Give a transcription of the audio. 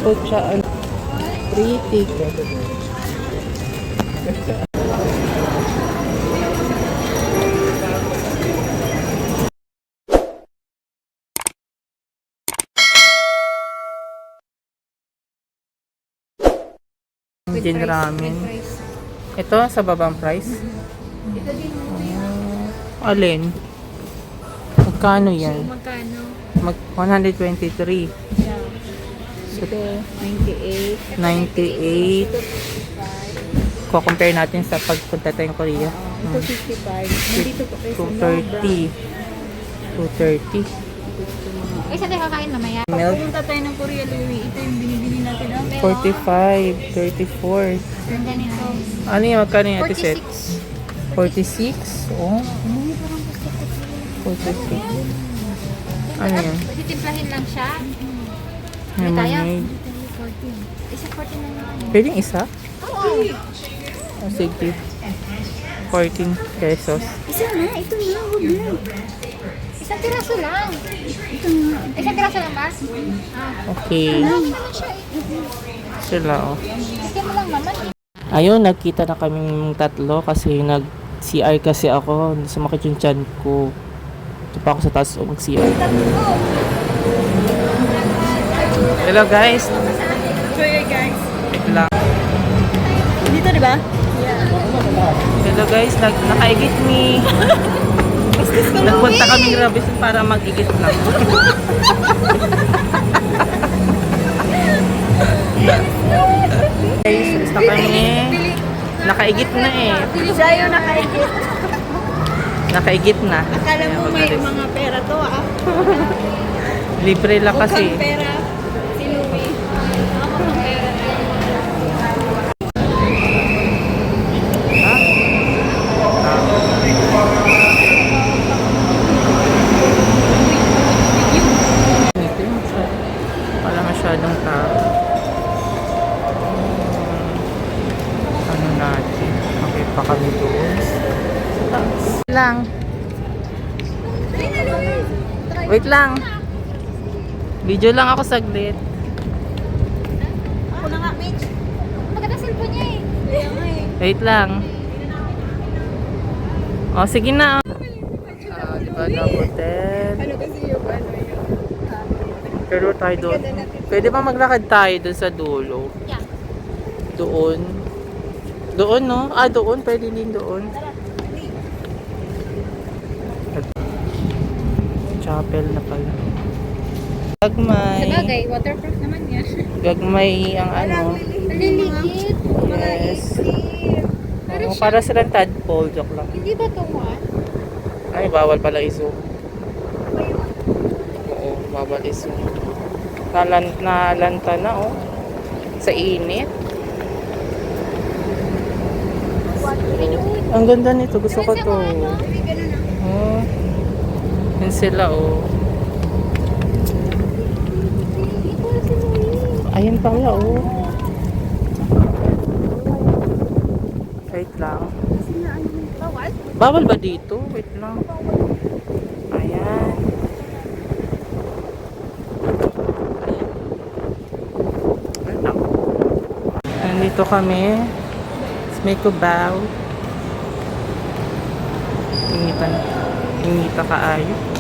Pucha, free ticket. Jin ramen. Ito sa babang price. Alin? Magkano yan? Magkano? 123. Yeah. Ito, 98. 98. Ko-compare natin sa pagpunta tayong Korea. Ito 55. Nandito po kayo sa 230. 230. Ay, saan tayo kakain mamaya? Pag Milk. pumunta tayo ng Korea, Louie, ito yung binibili natin. 45. 34. Ang ganito. Ano yung magkano yung ate set? 46. 46? Oh. 46. Ano yun? Titimplahin lang siya. Lemonade. 14. Isa 14 na naman. Pwedeng isa? Oo. Oh, sige. 14 pesos. Isa na, ito na. Huwag na. Isang piraso lang. Ito na. Isang piraso lang ba? Okay. Marami naman siya eh. Sila, oh. Sige mo lang naman eh. Ayun, nagkita na kaming tatlo kasi nag-CR kasi ako. Sumakit yung chan ko. Ito pa ako sa taas mag-CR. Hello guys. Enjoy guys. Wait lang. Dito di ba? Hello guys, nakaigit ni. Nagpunta kaming Robinson para mag-igit lang. Guys, basta kami. Nakaigit na eh. Siya yung nakaigit. Nakaigit na. Akala mo Ayan, may magalis. mga pera to ah. Libre lang kasi. Mukhang pera. Si Louie. Mukhang pera. Ito yung wala masyadong tao. Ano natin? Okay pa kami doon. Sa taas. Lang. Wait lang. Video lang ako saglit. Ako na nga, Mitch. Maganda cellphone niya eh. Kaya nga eh. Wait lang. O, sige na. Diba na hotel? Ano kasi yung ano yung... Pero tayo doon. Pwede ba maglakad tayo doon sa dulo? Yeah. Doon. Doon, no? Ah, doon. Pwede din doon. Chapel na pala. Gagmay. Sabagay, waterproof naman yan. Gagmay ang ano. Liligit. Yes. Oo, para silang tadpole. Joke lang. Hindi ba ito mo? Ay, bawal pala i-zoom. Oo, bawal i-zoom. Nalanta na, oh. Sa init. Ang ganda nito. Gusto ko to. Oh. Yun sila, oh. Ayun pala, oh. Wait lang. Bawal? Bawal ba dito? Wait lang. Ayan. Wait lang. Nandito kami. Smeko Bow. Ingita kaayo.